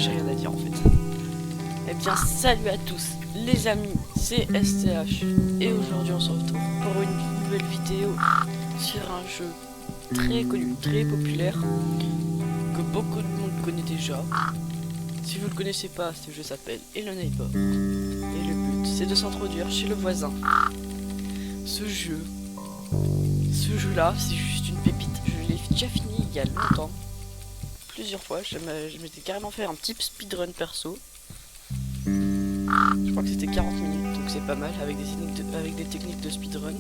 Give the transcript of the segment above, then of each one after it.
j'ai rien à dire en fait. Eh bien, salut à tous les amis, c'est STH et aujourd'hui on se retrouve pour une nouvelle vidéo sur un jeu très connu, très populaire, que beaucoup de monde connaît déjà. Si vous ne le connaissez pas, ce jeu s'appelle Hello Neighbor et le but c'est de s'introduire chez le voisin. Ce jeu-là, c'est juste une pépite. Je l'ai déjà fini il y a longtemps, plusieurs fois. Je m'étais carrément fait un petit speedrun perso. Je crois que c'était 40 minutes, donc c'est pas mal avec des techniques de speedrun.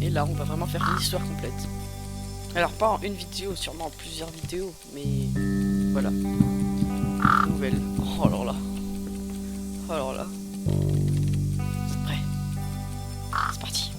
Et là, on va vraiment faire une histoire complète. Alors pas en une vidéo, sûrement en plusieurs vidéos, mais voilà. Nouvelle. Oh là là. Oh là là. C'est prêt. C'est parti.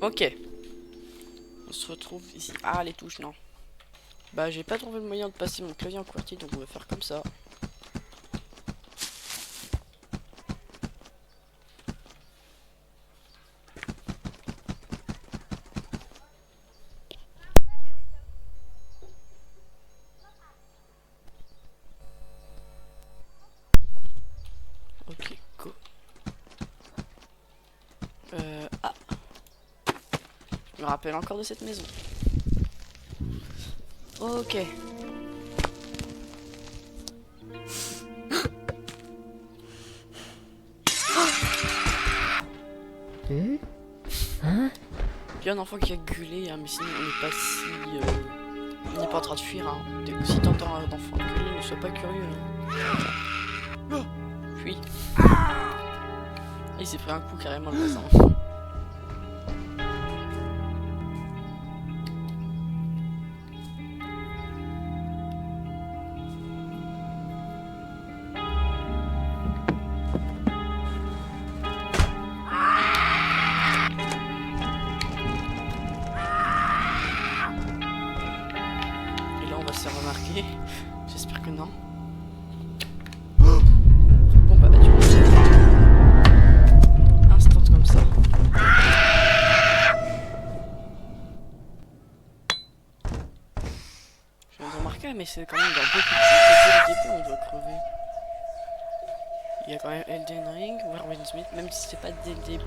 Ok. On se retrouve ici. Ah, les touches, non. Bah, j'ai pas trouvé le moyen de passer mon clavier en QWERTY, donc on va faire comme ça. Ok, go. Ah. Je me rappelle encore de cette maison. Ok. Hein? Il y a un enfant qui a gueulé, hein, mais sinon on n'est pas si... on n'est pas en train de fuir. Hein. Si t'entends un enfant gueuler, ne sois pas curieux. Hein. Fuis. Il s'est pris un coup carrément le voisin. Se remarquer, j'espère que non. Bon bah tu instant comme ça. Je viens de remarquer, mais c'est quand même dans beaucoup de jeux que dès le début on doit crever. Il y a quand même Elden Ring, Warren Smith, même si c'est pas dès le début.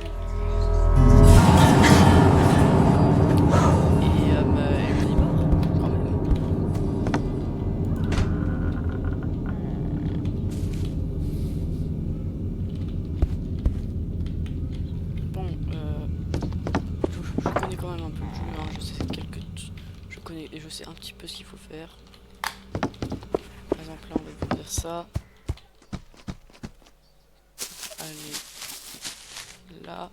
Et je sais un petit peu ce qu'il faut faire. Par exemple là on va faire ça. Allez là.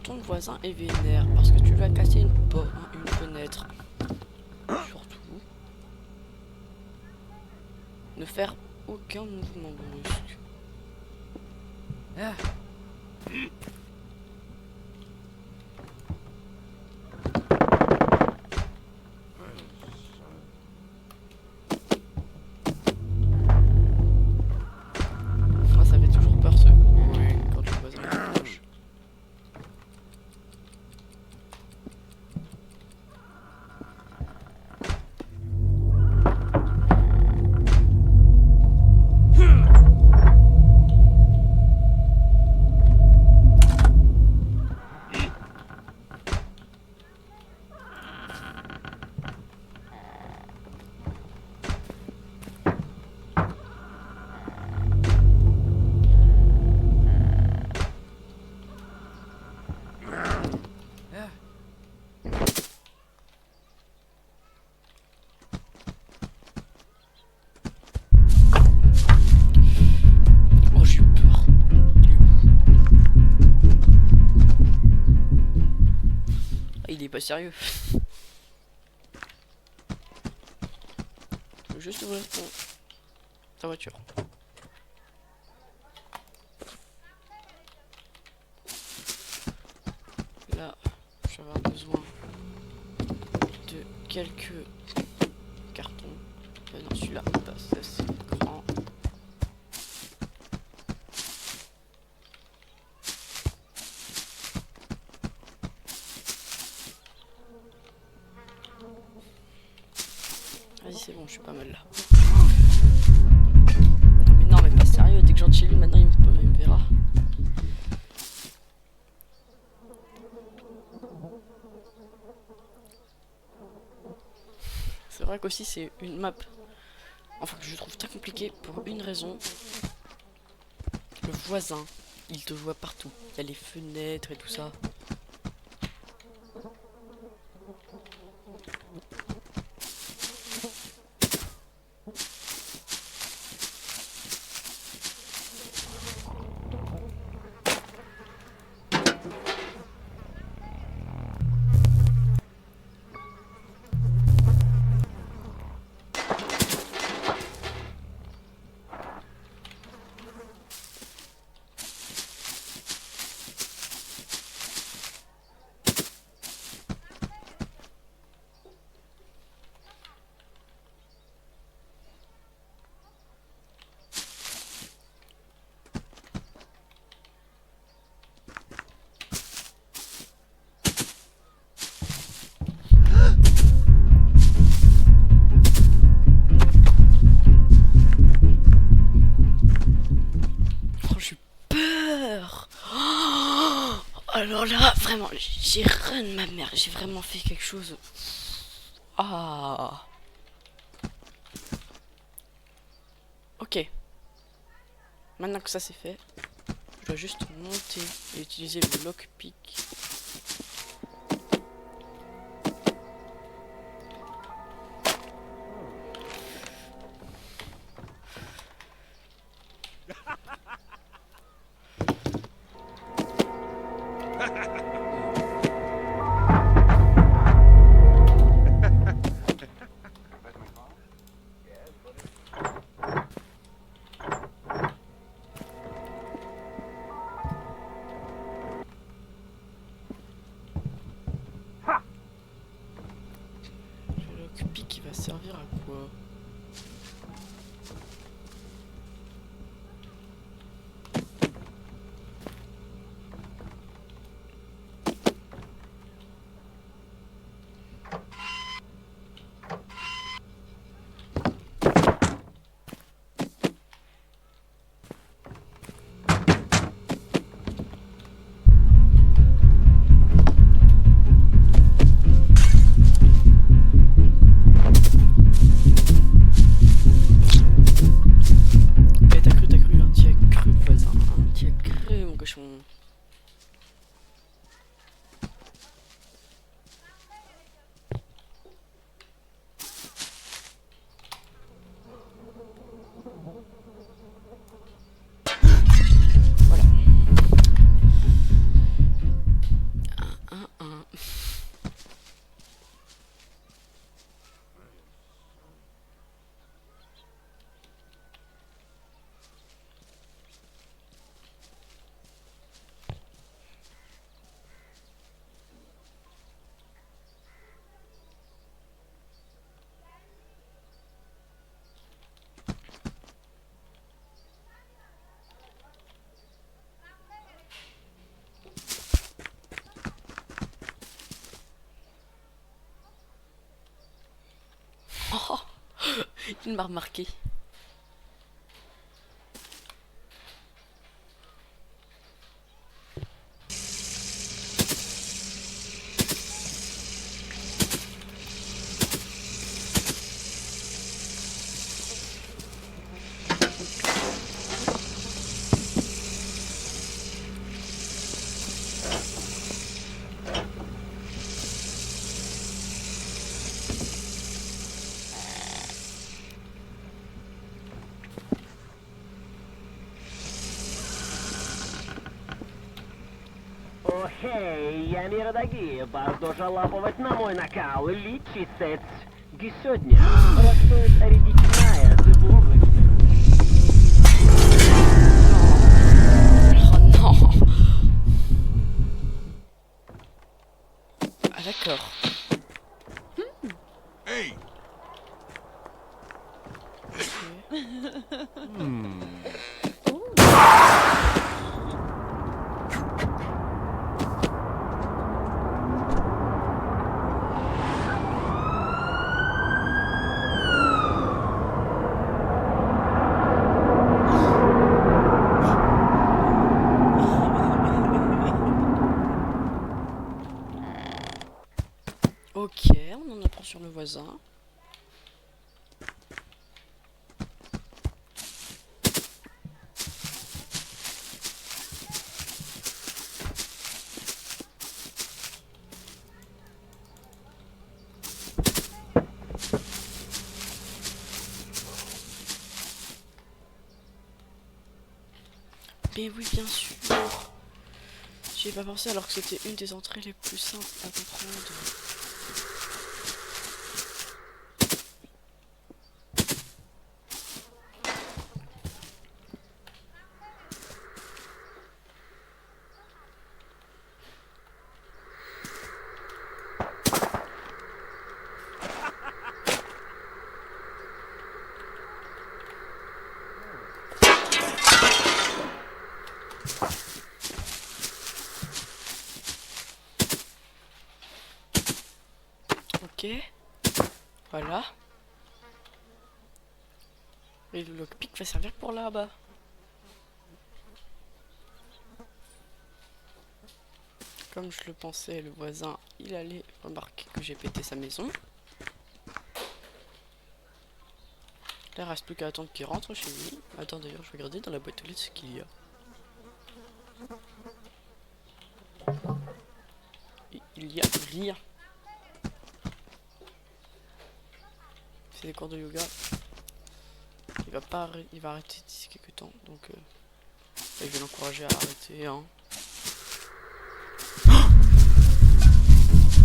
Ton voisin est vénère parce que tu lui as cassé une fenêtre. Surtout, ne faire aucun mouvement brusque. Ah. Ça fait toujours peur ce quand le voisin est proche. mais sérieux. Je veux juste ouvrir ta voiture. Là, je vais avoir besoin de quelques cartons. Non, celui-là, ça c'est grand. Vas-y, c'est bon, je suis pas mal là. Mais non, mais pas sérieux, dès que j'entre chez lui, maintenant il me verra. C'est vrai qu'aussi c'est une map, enfin que je trouve très compliquée pour une raison. Le voisin, il te voit partout. Il y a les fenêtres et tout ça. Alors là, vraiment, j'ai run ma mère. J'ai vraiment fait quelque chose. Ah. Ok. Maintenant que ça c'est fait, je dois juste monter et utiliser le lockpick. Le lockpick il va servir à quoi? Oh, il m'a remarqué. Хей, я миродагие, bardzo жалобовать на мой накал, лечиться. Сегодня происходит ориентированная забугла. Oh non. Ah d'accord. Hey! Ok, on en apprend sur le voisin. Mais oui, bien sûr. J'y ai pas pensé alors que c'était une des entrées les plus simples à comprendre. Ok, voilà. Et le lockpick va servir pour là-bas. Comme je le pensais, le voisin, il allait remarquer que j'ai pété sa maison. Là, il reste plus qu'à attendre qu'il rentre chez lui. Attends, d'ailleurs, je vais regarder dans la boîte aux lettres ce qu'il y a. Il y a rien. C'est des cours de yoga. Il va arrêter d'ici quelques temps, donc je vais l'encourager à arrêter. Hein.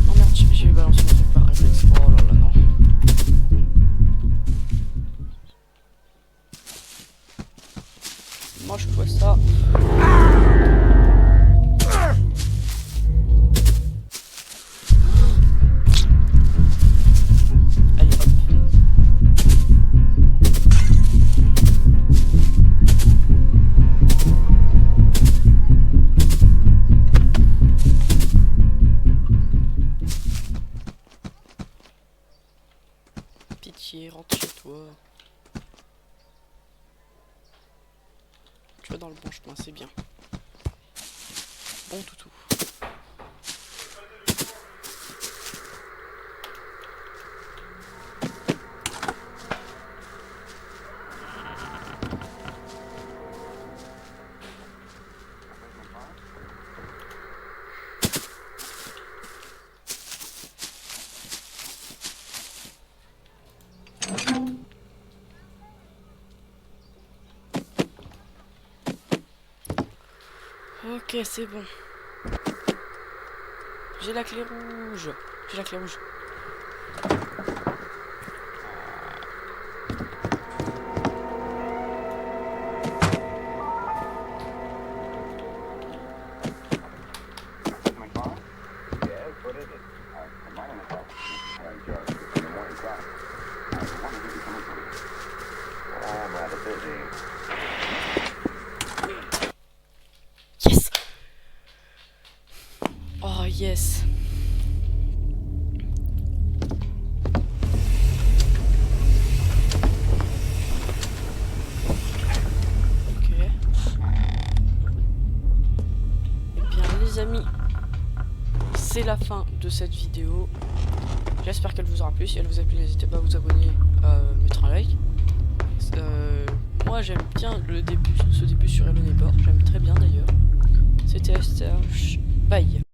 Oh merde, j'ai balancé mon truc par réflexe. Oh là là, non. Moi je vois ça. Rentre chez toi. Tu vas dans le bon chemin, c'est bien. Bon toutou. Ok, c'est bon. J'ai la clé rouge. J'ai la clé rouge. Yes. Oh yes. Ok. Eh bien les amis, c'est la fin de cette vidéo. J'espère qu'elle vous aura plu. Si elle vous a plu, n'hésitez pas à vous abonner, à mettre un like. Moi j'aime bien ce début sur Hello Neighbor. J'aime très bien d'ailleurs. C'était STH. Bye.